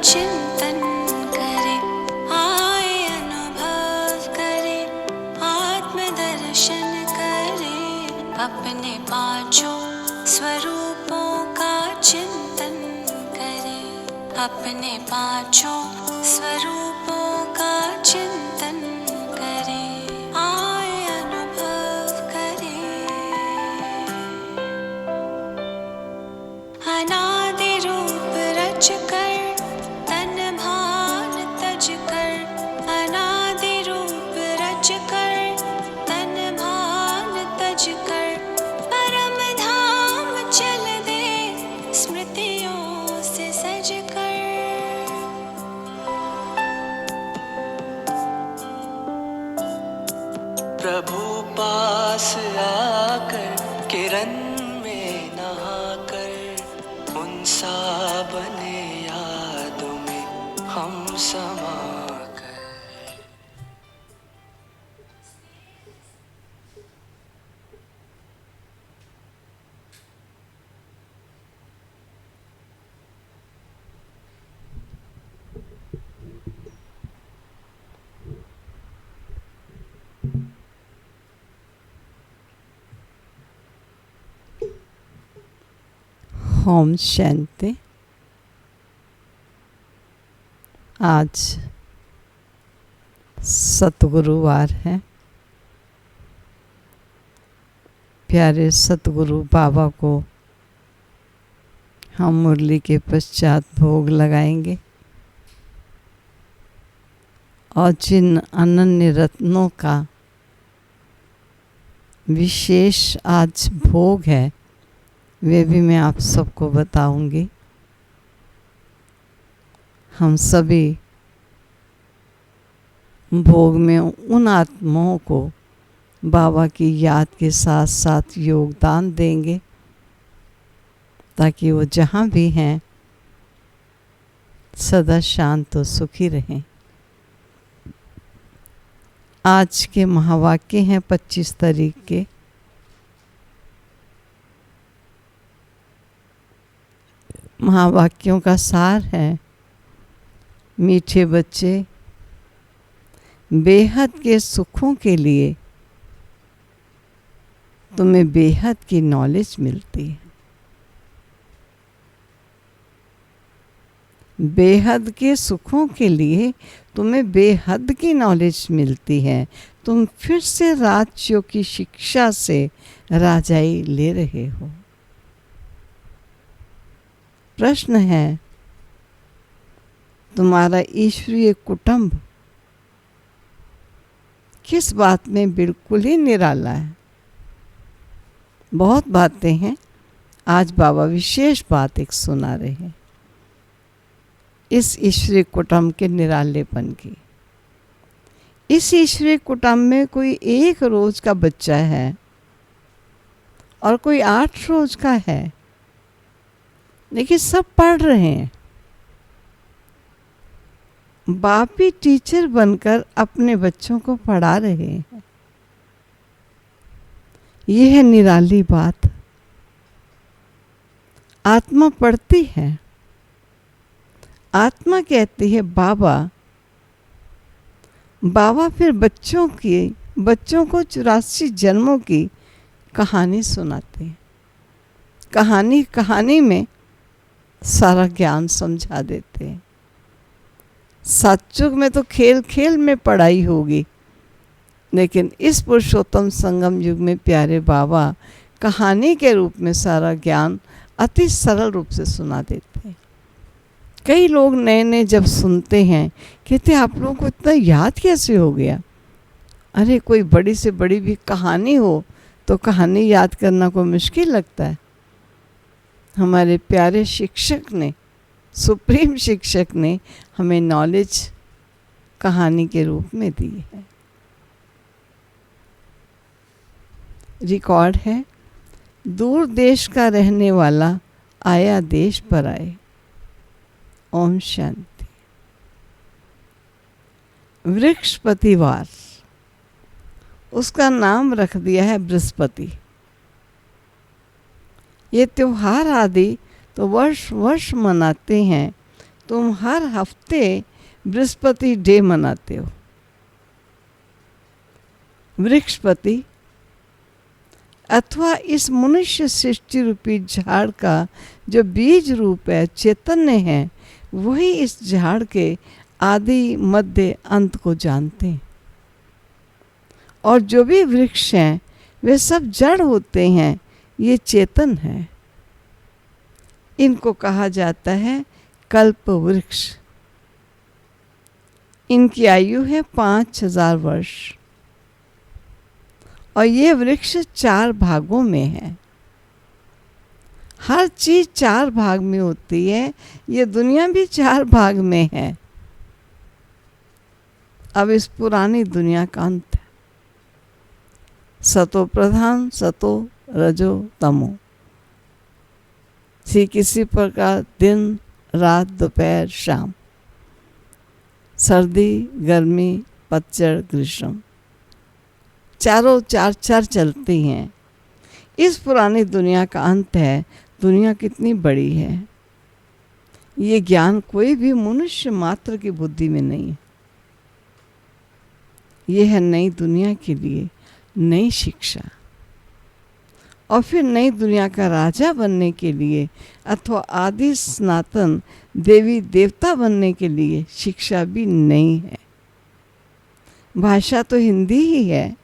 चिंतन करे, आए अनुभव करे, आत्मदर्शन करे, अपने पांचों स्वरूपों का चिंतन करे, अपने पांचों स्वरूपों का चिंतन करे, आए अनुभव करे। अनादि रूप रच कर तन भान तज कर, अनादि रूप रच कर तन भान तज कर, परम धाम चल दे स्मृतियों से सज कर। प्रभु पास आकर किरण में नहाकर, उन सा बने यादों में हम समा कर। ओम शांति। आज सतगुरुवार है। प्यारे सतगुरु बाबा को हम मुरली के पश्चात भोग लगाएंगे और जिन अनन्य रत्नों का विशेष आज भोग है वे भी मैं आप सबको बताऊंगी। हम सभी भोग में उन आत्माओं को बाबा की याद के साथ साथ योगदान देंगे ताकि वो जहाँ भी हैं सदा शांत और सुखी रहें। आज के महावाक्य हैं 25 तारीख के। महावाक्यों का सार है, मीठे बच्चे, बेहद के सुखों के लिए तुम्हें बेहद की नॉलेज मिलती है। बेहद के सुखों के लिए तुम्हें बेहद की नॉलेज मिलती है। तुम फिर से राज्यों की शिक्षा से राजाई ले रहे हो। प्रश्न है, तुम्हारा ईश्वरीय कुटुंब किस बात में बिल्कुल ही निराला है? बहुत बातें हैं, आज बाबा विशेष बात एक सुना रहे हैं इस ईश्वरीय कुटुंब के निरालेपन की। इस ईश्वरीय कुटुंब में कोई 1 रोज का बच्चा है और कोई 8 रोज का है, लेकिन सब पढ़ रहे हैं। बाप ही टीचर बनकर अपने बच्चों को पढ़ा रहे हैं। यह है निराली बात। आत्मा पढ़ती है, आत्मा कहती है बाबा। बाबा फिर बच्चों को 84 जन्मों की कहानी सुनाते हैं। कहानी में सारा ज्ञान समझा देते हैं। सतयुग में तो खेल खेल में पढ़ाई होगी, लेकिन इस पुरुषोत्तम संगम युग में प्यारे बाबा कहानी के रूप में सारा ज्ञान अति सरल रूप से सुना देते हैं। कई लोग नए जब सुनते हैं कहते आप लोगों को इतना याद कैसे हो गया? अरे कोई बड़ी से बड़ी भी कहानी हो तो कहानी याद करना को मुश्किल लगता है। हमारे प्यारे शिक्षक ने, सुप्रीम शिक्षक ने हमें नॉलेज कहानी के रूप में दी है। रिकॉर्ड है, दूर देश का रहने वाला आया देश पर आए। ओम शांति। वृक्षपतिवार, उसका नाम रख दिया है बृहस्पति। ये त्योहार आदि तो वर्ष वर्ष मनाते हैं, तुम हर हफ्ते बृहस्पति डे मनाते हो। वृक्षपति अथवा इस मनुष्य सृष्टि रूपी झाड़ का जो बीज रूप है, चैतन्य है, वही इस झाड़ के आदि मध्य अंत को जानते हैं। और जो भी वृक्ष हैं वे सब जड़ होते हैं, ये चेतन है। इनको कहा जाता है कल्प वृक्ष। इनकी आयु है 5000 वर्ष और ये वृक्ष 4 भागों में है। हर चीज 4 भाग में होती है, ये दुनिया भी 4 भाग में है। अब इस पुरानी दुनिया का अंत है। सतो प्रधान, सतो रजो तमो। किसी प्रकार दिन रात दोपहर शाम, सर्दी गर्मी पतझड़ ग्रीष्म, चारों चार चलती हैं। इस पुरानी दुनिया का अंत है। दुनिया कितनी बड़ी है, ये ज्ञान कोई भी मनुष्य मात्र की बुद्धि में नहीं है। ये है नई दुनिया के लिए नई शिक्षा, और फिर नई दुनिया का राजा बनने के लिए अथवा आदि सनातन देवी देवता बनने के लिए शिक्षा भी नई है। भाषा तो हिंदी ही है।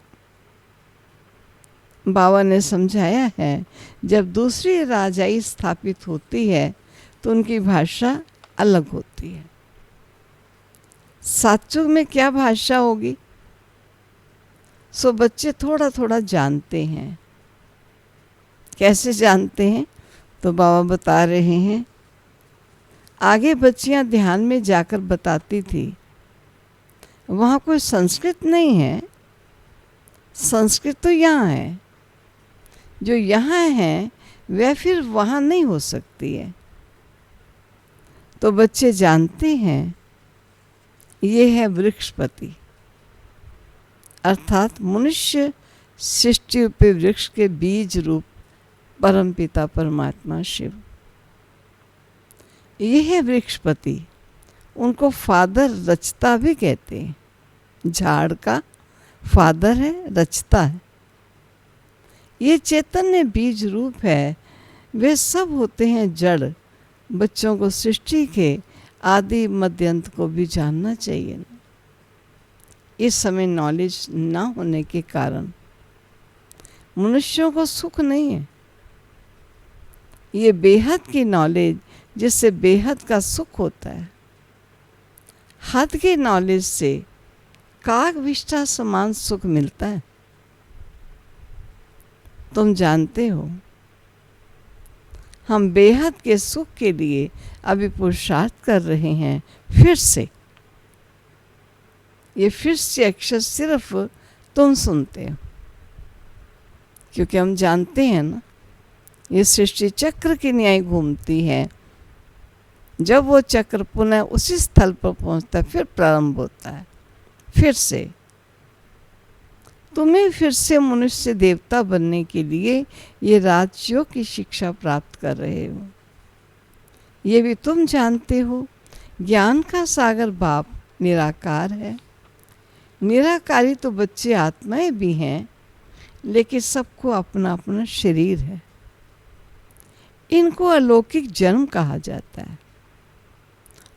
बाबा ने समझाया है, जब दूसरी राजाई स्थापित होती है तो उनकी भाषा अलग होती है। सातयुग में क्या भाषा होगी, सो बच्चे थोड़ा थोड़ा जानते हैं। कैसे जानते हैं, तो बाबा बता रहे हैं। आगे बच्चियां ध्यान में जाकर बताती थी, वहाँ कोई संस्कृत नहीं है, संस्कृत तो यहाँ है। जो यहाँ है वह फिर वहाँ नहीं हो सकती है। तो बच्चे जानते हैं ये है वृक्षपति, अर्थात मनुष्य सृष्टि रूपी वृक्ष के बीज रूप परमपिता परमात्मा शिव। ये है वृक्षपति। उनको फादर रचता भी कहते हैं। झाड़ का फादर है, रचता है। ये चैतन्य बीज रूप है। वे सब होते हैं जड़। बच्चों को सृष्टि के आदि मध्यंत को भी जानना चाहिए ना। इस समय नॉलेज ना होने के कारण मनुष्यों को सुख नहीं है। ये बेहद की नॉलेज जिससे बेहद का सुख होता है। हद की नॉलेज से काग विष्ठा समान सुख मिलता है। तुम जानते हो, हम बेहद के सुख के लिए अभी पुरुषार्थ कर रहे हैं। फिर से ये फिर से अक्षर सिर्फ तुम सुनते हो, क्योंकि हम जानते हैं ना, ये सृष्टि चक्र की न्याय घूमती है। जब वो चक्र पुनः उसी स्थल पर पहुंचता है, फिर प्रारंभ होता है। फिर से तुम्हें फिर से मनुष्य देवता बनने के लिए ये राजयोग की शिक्षा प्राप्त कर रहे हो। ये भी तुम जानते हो, ज्ञान का सागर बाप निराकार है। निराकारी तो बच्चे आत्माएं भी हैं, लेकिन सबको अपना अपना शरीर है। इनको अलौकिक जन्म कहा जाता है,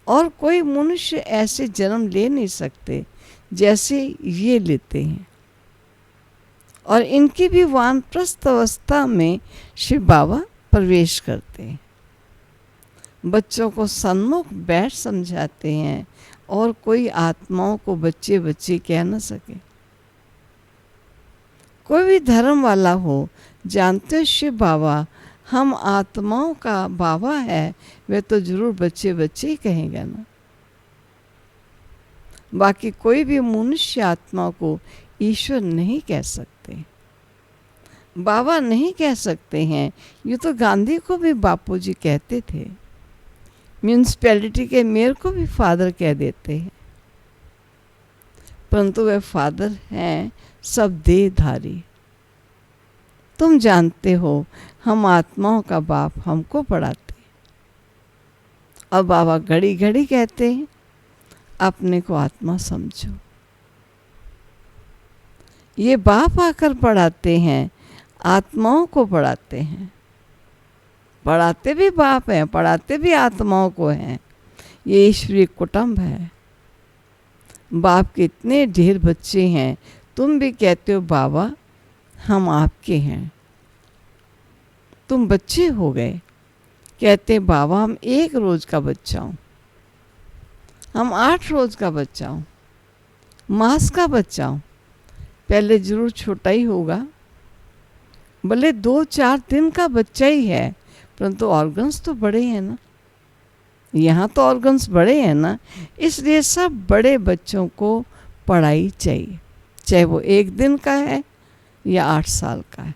और कोई मनुष्य ऐसे जन्म ले नहीं सकते जैसे ये लेते हैं। और इनकी भी वानप्रस्थ अवस्था में शिव बाबा प्रवेश करते हैं। बच्चों को सन्मुख बैठ समझाते हैं, और कोई आत्माओं को बच्चे बच्चे कह न सके। कोई भी धर्म वाला हो, जानते हो शिव बाबा हम आत्माओं का बाबा है, वे तो जरूर बच्चे बच्चे ही कहेंगे ना। बाकी कोई भी मनुष्य आत्मा को ईश्वर नहीं कह सकते, बाबा नहीं कह सकते हैं। ये तो गांधी को भी बापू जी कहते थे। म्यूनिसिपैलिटी के मेयर को भी फादर कह देते हैं, परंतु वे फादर हैं सब देहधारी। तुम जानते हो, हम आत्माओं का बाप हमको पढ़ाते, और बाबा घड़ी घड़ी कहते हैं अपने को आत्मा समझो। ये बाप आकर पढ़ाते हैं, आत्माओं को पढ़ाते हैं। पढ़ाते भी बाप हैं, पढ़ाते भी आत्माओं को हैं। ये ईश्वरीय कुटुंब है। बाप के इतने ढेर बच्चे हैं, तुम भी कहते हो बाबा हम आपके हैं। तुम बच्चे हो गए, कहते बाबा हम 1 रोज का बच्चा हूँ, हम 8 रोज का बच्चा हूँ, मास का बच्चा हूँ। पहले जरूर छोटा ही होगा, भले 2-4 दिन का बच्चा ही है, परंतु ऑर्गन्स तो बड़े हैं ना। यहाँ तो ऑर्गन्स बड़े हैं ना, इसलिए सब बड़े बच्चों को पढ़ाई चाहिए, चाहे वो 1 दिन का है या 8 साल का है।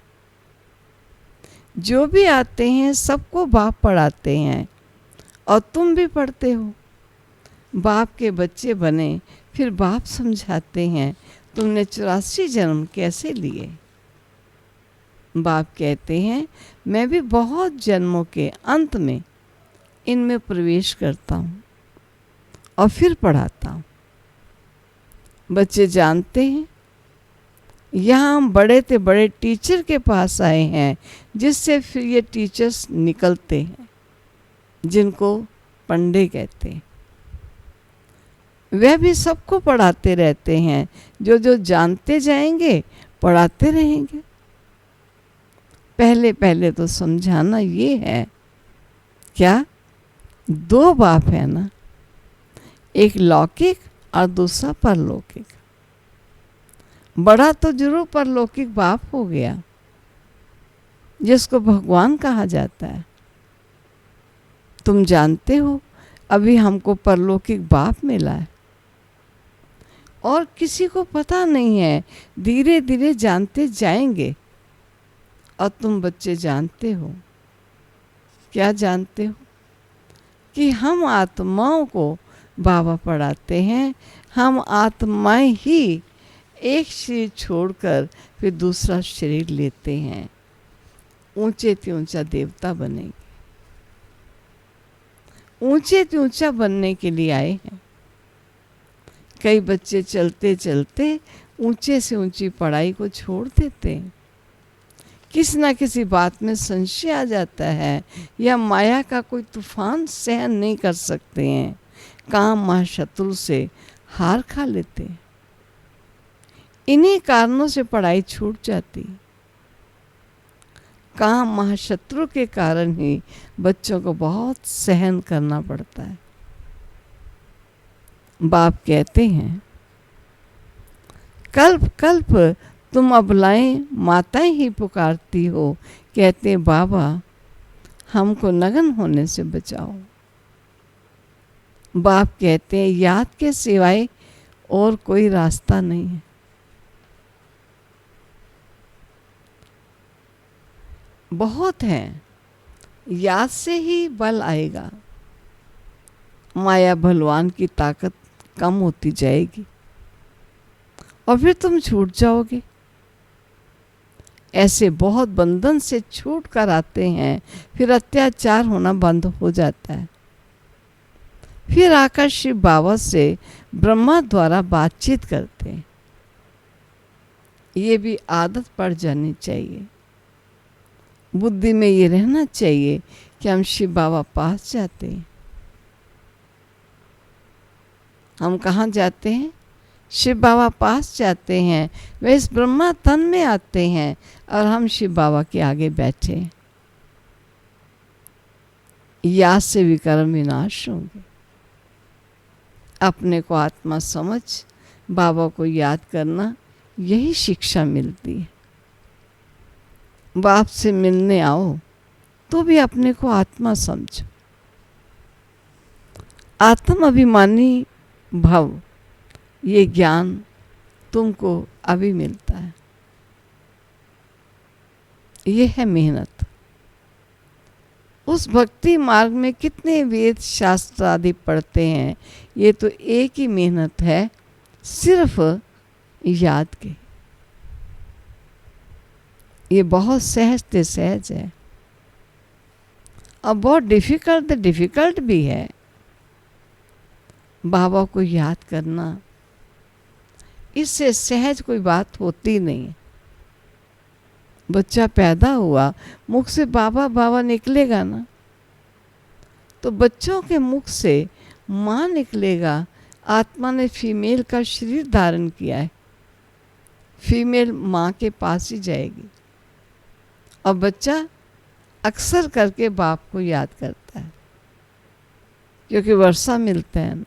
जो भी आते हैं सबको बाप पढ़ाते हैं, और तुम भी पढ़ते हो। बाप के बच्चे बने, फिर बाप समझाते हैं तुमने 84 जन्म कैसे लिए। बाप कहते हैं मैं भी बहुत जन्मों के अंत में इनमें प्रवेश करता हूँ और फिर पढ़ाता हूँ। बच्चे जानते हैं यहाँ हम बड़े से बड़े टीचर के पास आए हैं, जिससे फिर ये टीचर्स निकलते हैं, जिनको पंडे कहते हैं। वह भी सबको पढ़ाते रहते हैं, जो जो जानते जाएंगे पढ़ाते रहेंगे। पहले पहले तो समझाना ये है, क्या 2 बाप है ना, एक लौकिक और दूसरा परलौकिक। बड़ा तो जरूर परलौकिक बाप हो गया, जिसको भगवान कहा जाता है। तुम जानते हो अभी हमको परलौकिक बाप मिला है, और किसी को पता नहीं है, धीरे धीरे जानते जाएंगे। और तुम बच्चे जानते हो, क्या जानते हो कि हम आत्माओं को बाबा पढ़ाते हैं। हम आत्माएं ही एक शरीर छोड़कर फिर दूसरा शरीर लेते हैं, ऊंचे से ऊंचा देवता बनेंगे। ऊंचे से ऊंचा बनने के लिए आए हैं। कई बच्चे चलते चलते ऊंचे से ऊंची पढ़ाई को छोड़ देते हैं। किसी ना किसी बात में संशय आ जाता है, या माया का कोई तूफान सहन नहीं कर सकते हैं, काम महाशत्रु से हार खा लेते हैं। इन्हीं कारणों से पढ़ाई छूट जाती। काम महाशत्रु के कारण ही बच्चों को बहुत सहन करना पड़ता है। बाप कहते हैं कल्प कल्प तुम अबलाएं माताएं ही पुकारती हो, कहते बाबा हमको नगन होने से बचाओ। बाप कहते हैं याद के सिवाय और कोई रास्ता नहीं है। बहुत है, याद से ही बल आएगा। माया बलवान की ताकत कम होती जाएगी और फिर तुम छूट जाओगे। ऐसे बहुत बंधन से छूट कर आते हैं, फिर अत्याचार होना बंद हो जाता है। फिर आकर शिव बाबा से ब्रह्मा द्वारा बातचीत करते हैं। ये भी आदत पड़ जानी चाहिए, बुद्धि में ये रहना चाहिए कि हम शिव बाबा पास जाते हैं। हम कहाँ जाते हैं? शिव बाबा पास जाते हैं। वे इस ब्रह्मा तन में आते हैं और हम शिव बाबा के आगे बैठे हैं। याद से विकर्म विनाश होंगे। अपने को आत्मा समझ बाबा को याद करना, यही शिक्षा मिलती है। बाप से मिलने आओ तो भी अपने को आत्मा समझो। आत्म अभिमानी भव, ये ज्ञान तुमको अभी मिलता है। ये है मेहनत। उस भक्ति मार्ग में कितने वेद शास्त्र आदि पढ़ते हैं, ये तो एक ही मेहनत है, सिर्फ याद की। ये बहुत सहज से सहज है और बहुत डिफिकल्ट भी है। बाबा को याद करना, इससे सहज कोई बात होती नहीं है। बच्चा पैदा हुआ, मुख से बाबा बाबा निकलेगा ना, तो बच्चों के मुख से माँ निकलेगा। आत्मा ने फीमेल का शरीर धारण किया है, फीमेल माँ के पास ही जाएगी, और बच्चा अक्सर करके बाप को याद करता है, क्योंकि वर्षा मिलता है ना।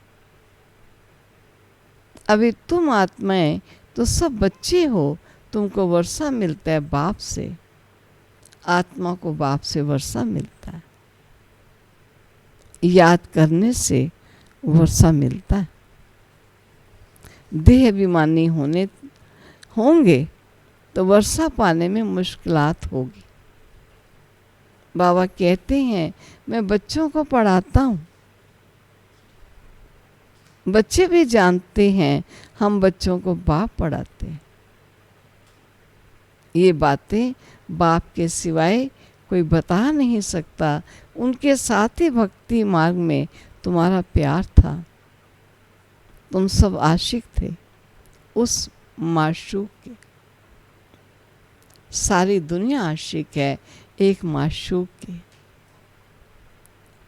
अभी तुम आत्माएं तो सब बच्चे हो, तुमको वर्षा मिलता है बाप से, आत्मा को बाप से वर्षा मिलता है, याद करने से वर्षा मिलता है। देह अभिमानी होंगे तो वर्षा पाने में मुश्किलात होगी। बाबा कहते हैं मैं बच्चों को पढ़ाता हूँ, बच्चे भी जानते हैं हम बच्चों को बाप पढ़ाते हैं। ये बातें बाप के सिवाय कोई बता नहीं सकता। उनके साथ ही भक्ति मार्ग में तुम्हारा प्यार था, तुम सब आशिक थे उस माशूक के। सारी दुनिया आशिक है एक माशूक के।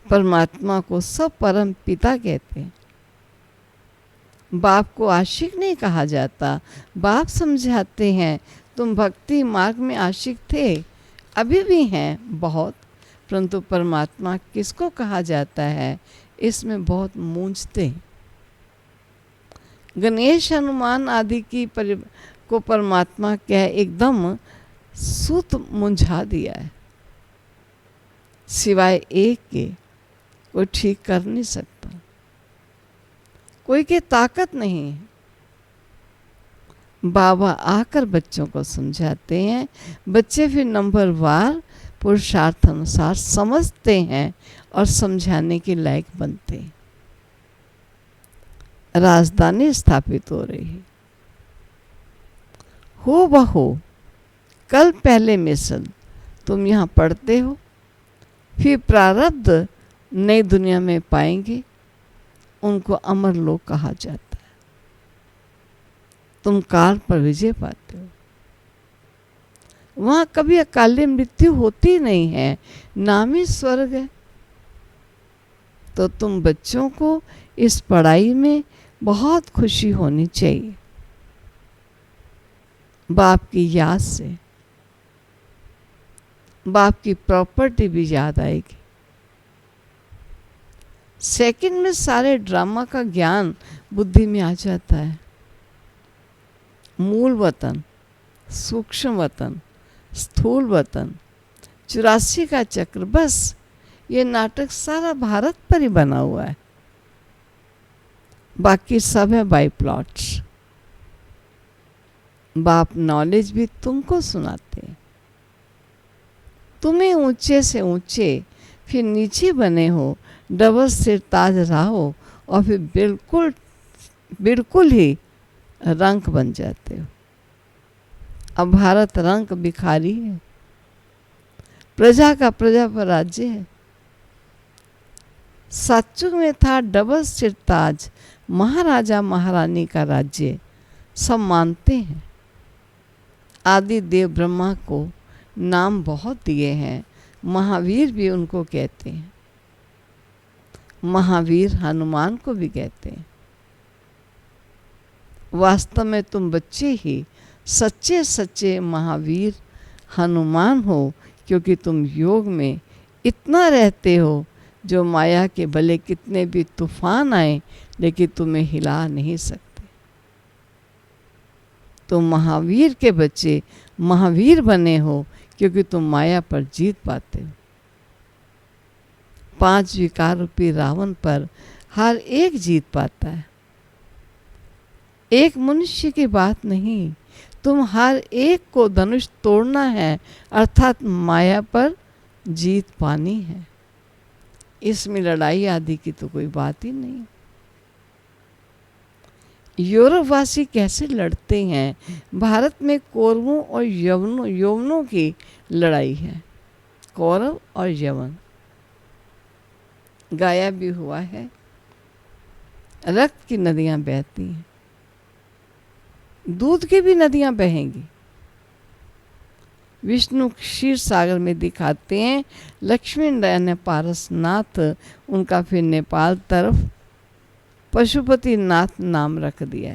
परमात्मा को सब परम पिता कहते हैं। बाप को आशिक नहीं कहा जाता। बाप समझाते हैं तुम भक्ति मार्ग में आशिक थे, अभी भी हैं बहुत, परंतु परमात्मा किसको कहा जाता है इसमें बहुत मूंझते हैं। गणेश हनुमान आदि को परमात्मा क्या एकदम सूत मुंझा दिया है, सिवाय एक के कोई ठीक कर नहीं सकता, कोई की ताकत नहीं है। बाबा आकर बच्चों को समझाते हैं, बच्चे फिर नंबरवार पुरुषार्थ अनुसार समझते हैं और समझाने के लायक बनते हैं। राजधानी स्थापित हो रही है, हो बहो कल पहले मिसल तुम यहाँ पढ़ते हो, फिर प्रारब्ध नई दुनिया में पाएंगे, उनको अमर लोग कहा जाता है। तुम काल पर विजय पाते हो, वहाँ कभी अकाली मृत्यु होती नहीं है, नाम ही स्वर्ग है। तो तुम बच्चों को इस पढ़ाई में बहुत खुशी होनी चाहिए। बाप की याद से बाप की प्रॉपर्टी भी याद आएगी। सेकंड में सारे ड्रामा का ज्ञान बुद्धि में आ जाता है। मूल वतन, सूक्ष्म वतन, स्थूल वतन, 84 का चक्र, बस ये नाटक सारा भारत पर ही बना हुआ है, बाकी सब है बाई प्लॉट्स। बाप नॉलेज भी तुमको सुनाते हैं। तुम्हें ऊंचे से ऊंचे फिर नीचे बने हो, डबल सिर ताज रहो और फिर बिल्कुल ही रंक बन जाते हो। अब भारत रंक भिखारी है, प्रजा का प्रजा पर राज्य है। सतयुग में था डबल सिर ताज, महाराजा महारानी का राज्य, सब मानते हैं। आदि देव ब्रह्मा को नाम बहुत दिए हैं, महावीर भी उनको कहते हैं, महावीर हनुमान को भी कहते हैं। वास्तव में तुम बच्चे ही सच्चे सच्चे महावीर हनुमान हो, क्योंकि तुम योग में इतना रहते हो जो माया के भले कितने भी तूफान आए लेकिन तुम्हें हिला नहीं सकते। तुम महावीर के बच्चे महावीर बने हो क्योंकि तुम माया पर जीत पाते हो। 5 विकार रूपी रावण पर हर एक जीत पाता है। एक मनुष्य की बात नहीं, तुम हर एक को धनुष तोड़ना है, अर्थात माया पर जीत पानी है। इसमें लड़ाई आदि की तो कोई बात ही नहीं। यूरोपवासी कैसे लड़ते हैं? भारत में कौरवों और यवनों की लड़ाई है। कौरव और यवन गाया भी हुआ है। रक्त की नदियां बहती हैं, दूध की भी नदियां बहेंगी। विष्णु क्षीर सागर में दिखाते हैं, लक्ष्मी नारायण पारसनाथ, उनका फिर नेपाल तरफ पशुपति नाथ नाम रख दिया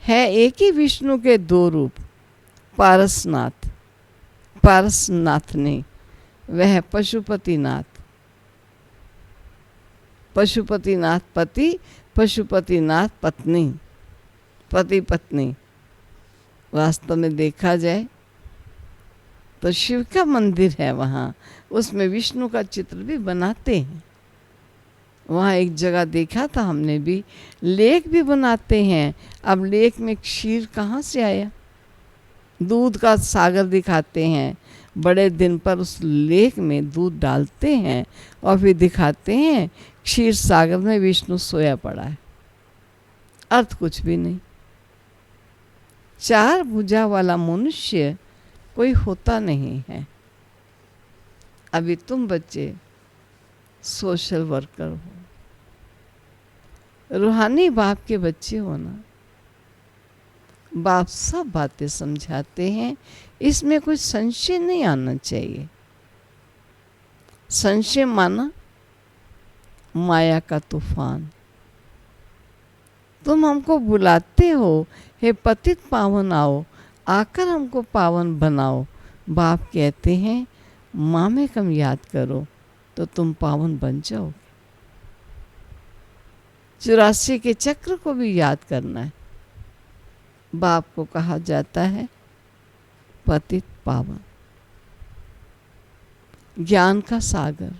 है एक ही विष्णु के दो रूप, पारसनाथ, पारसनाथ नहीं, वह पशुपतिनाथ, पशुपतिनाथ पति, पशुपतिनाथ पत्नी, पति पत्नी। वास्तव में देखा जाए तो शिव का मंदिर है वहाँ, उसमें विष्णु का चित्र भी बनाते हैं। वहाँ एक जगह देखा था हमने भी, लेक भी बनाते हैं। अब लेक में क्षीर कहाँ से आया? दूध का सागर दिखाते हैं, बड़े दिन पर उस लेक में दूध डालते हैं और फिर दिखाते हैं क्षीर सागर में विष्णु सोया पड़ा है। अर्थ कुछ भी नहीं। चार भुजा वाला मनुष्य कोई होता नहीं है। अभी तुम बच्चे सोशल वर्कर हो, रूहानी बाप के बच्चे हो ना। बाप सब बातें समझाते हैं, इसमें कोई संशय नहीं आना चाहिए। संशय माना माया का तूफान। तुम हमको बुलाते हो, हे पतित पावन आओ, आकर हमको पावन बनाओ। बाप कहते हैं माँ में कम याद करो तो तुम पावन बन जाओगे। 84 के चक्र को भी याद करना है। बाप को कहा जाता है पतित पावन, ज्ञान का सागर।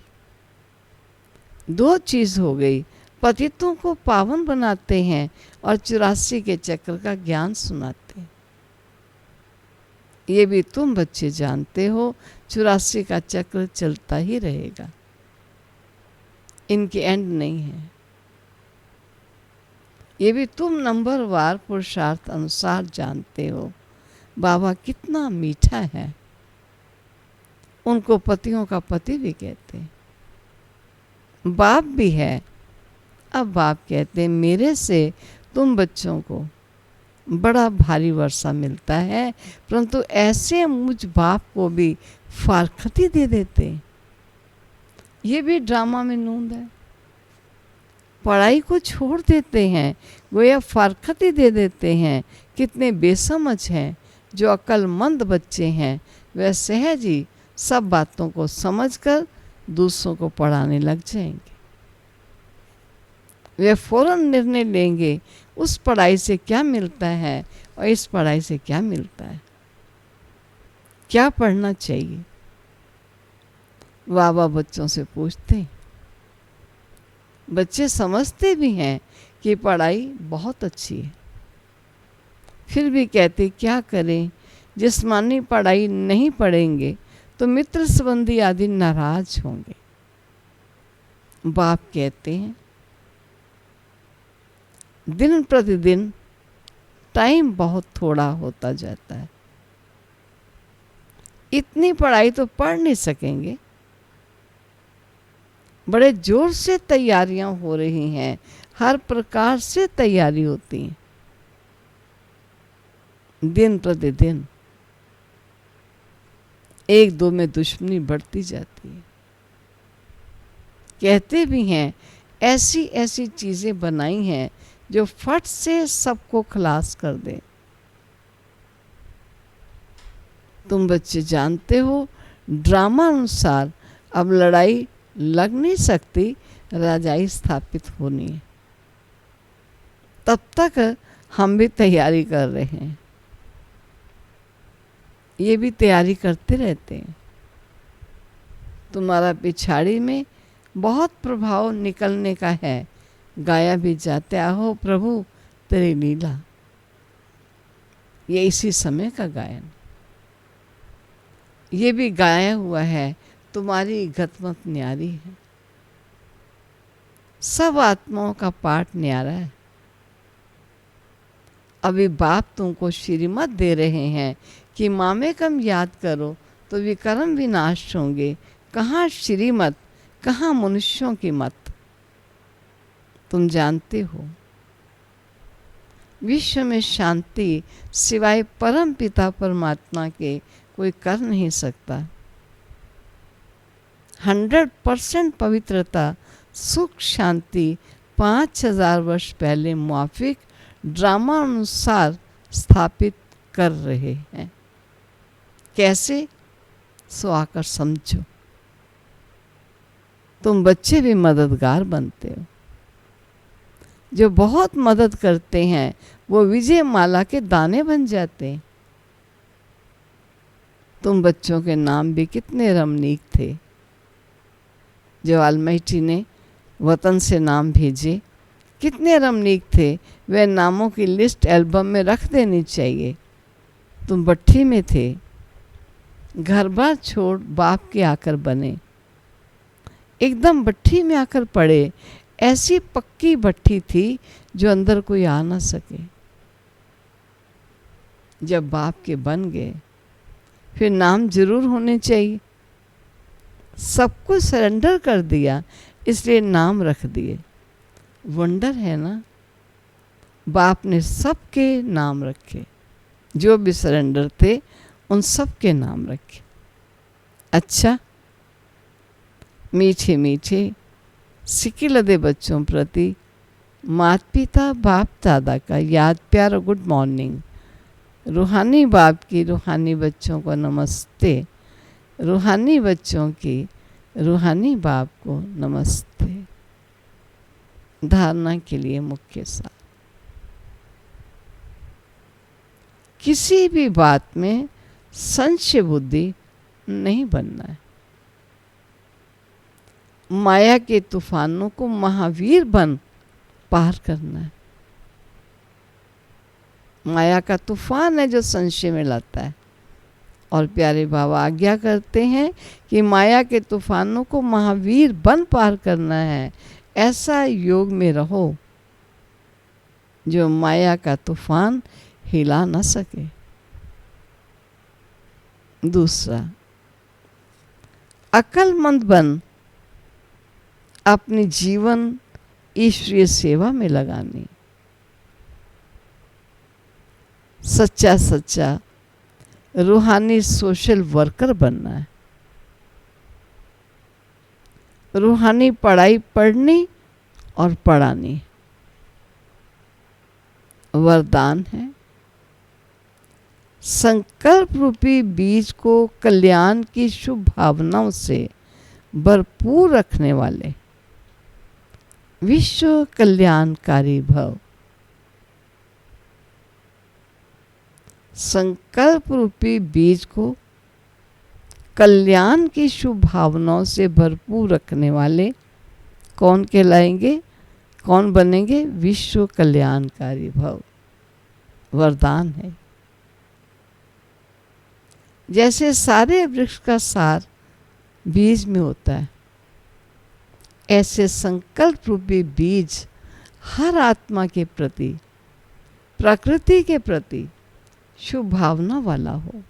दो चीज हो गई, पतितों को पावन बनाते हैं और 84 के चक्र का ज्ञान सुनाते हैं। ये भी तुम बच्चे जानते हो, 84 का चक्र चलता ही रहेगा, इनकी एंड नहीं है। ये भी तुम नंबरवार पुरुषार्थ अनुसार जानते हो। बाबा कितना मीठा है, उनको पतियों का पति भी कहते हैं, बाप भी है। अब बाप कहते हैं मेरे से तुम बच्चों को बड़ा भारी वर्षा मिलता है, परंतु ऐसे मुझ बाप को भी फारखती दे देते। ये भी ड्रामा में नूंद है। पढ़ाई को छोड़ देते हैं, गोया फारखती दे देते हैं। कितने बेसमझ हैं जो अक्लमंद बच्चे हैं, वह सहज ही सब बातों को समझकर दूसरों को पढ़ाने लग जाएंगे। वे फौरन निर्णय लेंगे उस पढ़ाई से क्या मिलता है और इस पढ़ाई से क्या मिलता है, क्या पढ़ना चाहिए। बाबा बच्चों से पूछते हैं, बच्चे समझते भी हैं कि पढ़ाई बहुत अच्छी है, फिर भी कहते क्या करें, जिस्मानी पढ़ाई नहीं पढ़ेंगे तो मित्र संबंधी आदि नाराज होंगे। बाप कहते हैं दिन प्रतिदिन टाइम बहुत थोड़ा होता जाता है, इतनी पढ़ाई तो पढ़ नहीं सकेंगे। बड़े जोर से तैयारियां हो रही हैं, हर प्रकार से तैयारी होती है दिन प्रतिदिन। एक दो में दुश्मनी बढ़ती जाती है। कहते भी हैं ऐसी ऐसी चीजें बनाई हैं जो फट से सबको खलास कर दे। तुम बच्चे जानते हो ड्रामा अनुसार अब लड़ाई लग नहीं सकती, राजाई स्थापित होनी है। तब तक हम भी तैयारी कर रहे हैं, ये भी तैयारी करते रहते हैं। तुम्हारा पिछाड़ी में बहुत प्रभाव निकलने का है, गाया भी जाते आहो प्रभु तेरी लीला। ये इसी समय का गायन, ये भी गाया हुआ है तुम्हारी गतमत न्यारी है। सब आत्माओं का पाठ न्यारा है। अभी बाप तुमको श्रीमत दे रहे हैं कि मामे कम याद करो तो विकर्म विनाश होंगे। कहाँ श्रीमत, कहाँ मनुष्यों की मत। तुम जानते हो विश्व में शांति सिवाय परम पिता परमात्मा के कोई कर नहीं सकता। 100% पवित्रता, सुख, शांति 5000 वर्ष पहले मुआफिक ड्रामा अनुसार स्थापित कर रहे हैं। कैसे? सो आकर समझो। तुम बच्चे भी मददगार बनते हो। जो बहुत मदद करते हैं वो विजय माला के दाने बन जाते हैं। तुम बच्चों के नाम भी कितने रमणीक थे। जो ऑलमाइटी ने वतन से नाम भेजे कितने रमणीक थे। वे नामों की लिस्ट एल्बम में रख देनी चाहिए। तुम भट्ठी में थे, घर बार छोड़ बाप के आकर बने, एकदम भट्ठी में आकर पड़े। ऐसी पक्की भट्ठी थी जो अंदर कोई आ ना सके। जब बाप के बन गए फिर नाम जरूर होने चाहिए। सब कुछ सरेंडर कर दिया इसलिए नाम रख दिए। वंडर है ना, बाप ने सबके नाम रखे। जो भी सरेंडर थे उन सब के नाम रखे। अच्छा, मीठे मीठे सिकिलदे बच्चों प्रति माता पिता बाप दादा का याद प्यार और गुड मॉर्निंग। रूहानी बाप की रूहानी बच्चों को नमस्ते। रूहानी बच्चों की रूहानी बाप को नमस्ते। धारणा के लिए मुख्य सार। किसी भी बात में संशय बुद्धि नहीं बनना है। माया के तूफानों को महावीर बन पार करना है। माया का तूफान है जो संशय में लाता है। और प्यारे बाबा आज्ञा करते हैं कि माया के तूफानों को महावीर बन पार करना है। ऐसा योग में रहो जो माया का तूफान हिला न सके। दूसरा, अक्लमंद बन अपनी जीवन ईश्वरीय सेवा में लगानी। सच्चा सच्चा रूहानी सोशल वर्कर बनना है। रूहानी पढ़ाई पढ़नी और पढ़ानी वरदान है। संकल्प रूपी बीज को कल्याण की शुभ भावनाओं से भरपूर रखने वाले विश्व कल्याणकारी भव। संकल्प रूपी बीज को कल्याण की शुभ भावनाओं से भरपूर रखने वाले कौन कहलाएंगे? कौन बनेंगे? विश्व कल्याणकारी भव। वरदान है। जैसे सारे वृक्ष का सार बीज में होता है, ऐसे संकल्प रूपी बीज हर आत्मा के प्रति, प्रकृति के प्रति शुभ भावना वाला हो।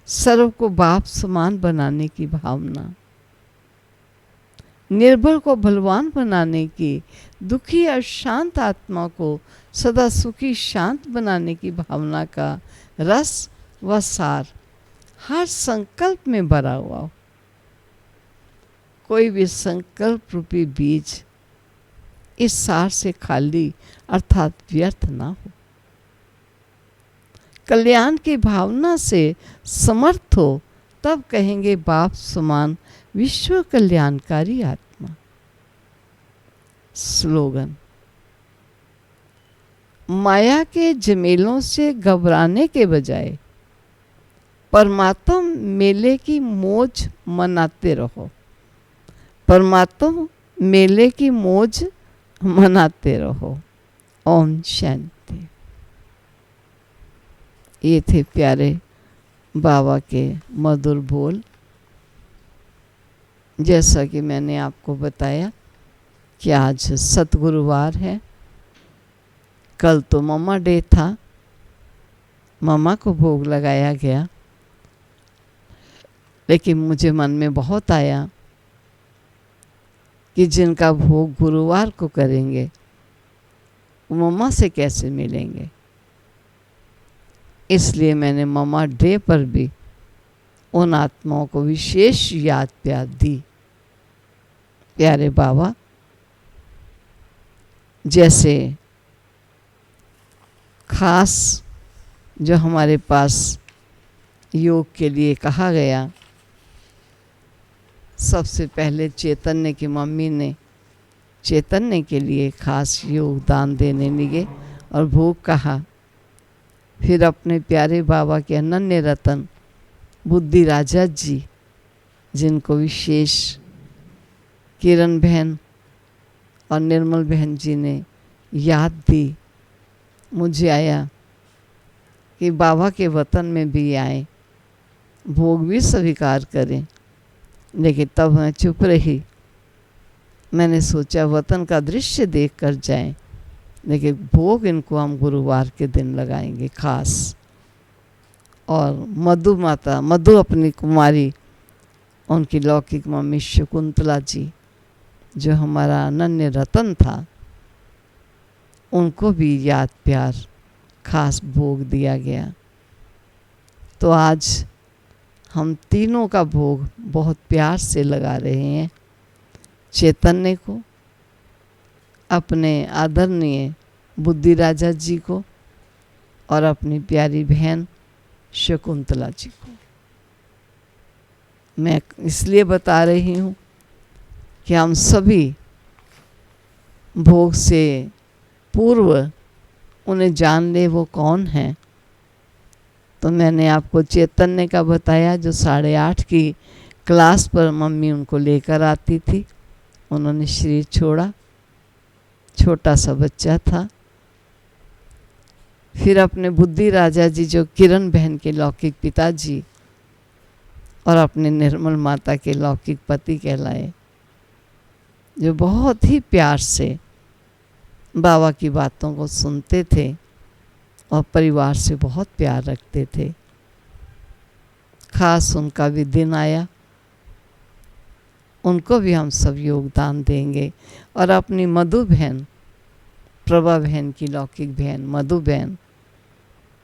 सर्व को बाप समान बनाने की भावना, निर्बल को बलवान बनाने की, दुखी और शांत आत्मा को सदा सुखी शांत बनाने की भावना का रस व सार हर संकल्प में भरा हुआ हो। कोई भी संकल्प रूपी बीज इस सार से खाली अर्थात व्यर्थ ना हो। कल्याण की भावना से समर्थ हो तब कहेंगे बाप समान विश्व कल्याणकारी आत्मा। स्लोगन, माया के झमेलों से घबराने के बजाय परमात्मा मेले की मौज मनाते रहो। परमात्मा मेले की मौज मनाते रहो। ओम शांति। ये थे प्यारे बाबा के मधुर बोल। जैसा कि मैंने आपको बताया कि आज सतगुरुवार है। कल तो मम्मा डे था, मम्मा को भोग लगाया गया, लेकिन मुझे मन में बहुत आया कि जिनका भोग गुरुवार को करेंगे वो मम्मा से कैसे मिलेंगे। इसलिए मैंने मम्मा डे पर भी उन आत्माओं को विशेष याद प्यार दी। प्यारे बाबा, जैसे खास जो हमारे पास योग के लिए कहा गया, सबसे पहले चैतन्य की मम्मी ने चैतन्य के लिए खास योगदान देने लगे और भोग कहा। फिर अपने प्यारे बाबा के अनन्य रतन बुद्धि राजा जी, जिनको विशेष किरण बहन और निर्मल बहन जी ने याद दी, मुझे आया कि बाबा के वतन में भी आए, भोग भी स्वीकार करें। लेकिन तब मैं चुप रही। मैंने सोचा वतन का दृश्य देख कर जाएं, लेकिन भोग इनको हम गुरुवार के दिन लगाएंगे खास। और मधु माता, मधु अपनी कुमारी, उनकी लौकिक मम्मी शकुंतला जी, जो हमारा अनन्य रतन था, उनको भी याद प्यार खास भोग दिया गया। तो आज हम तीनों का भोग बहुत प्यार से लगा रहे हैं। चैतन्य को, अपने आदरणीय बुद्धि राजा जी को और अपनी प्यारी बहन शकुंतला जी को। मैं इसलिए बता रही हूँ कि हम सभी भोग से पूर्व उन्हें जान ले वो कौन हैं। तो मैंने आपको चैतन्य का बताया, जो 8:30 की क्लास पर मम्मी उनको लेकर आती थी। उन्होंने शरीर छोड़ा, छोटा सा बच्चा था। फिर अपने बुद्धि राजा जी, जो किरण बहन के लौकिक पिताजी और अपने निर्मल माता के लौकिक पति कहलाए, जो बहुत ही प्यार से बाबा की बातों को सुनते थे और परिवार से बहुत प्यार रखते थे। खास उनका भी दिन आया, उनको भी हम सब योगदान देंगे। और अपनी मधु बहन, प्रभा बहन की लौकिक बहन मधु बहन,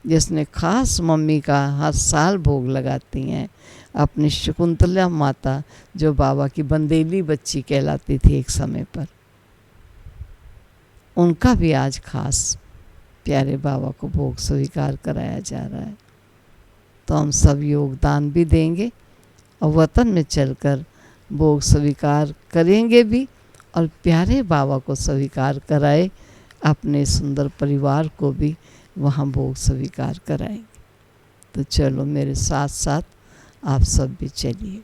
जिसने खास मम्मी का हर साल भोग लगाती हैं। अपनी शकुंतला माता, जो बाबा की बंदेली बच्ची कहलाती थी एक समय पर, उनका भी आज खास प्यारे बाबा को भोग स्वीकार कराया जा रहा है। तो हम सब योगदान भी देंगे और वतन में चलकर भोग स्वीकार करेंगे भी, और प्यारे बाबा को स्वीकार कराए, अपने सुंदर परिवार को भी वहाँ भोग स्वीकार कराएंगे। तो चलो मेरे साथ साथ आप सब भी चलिए।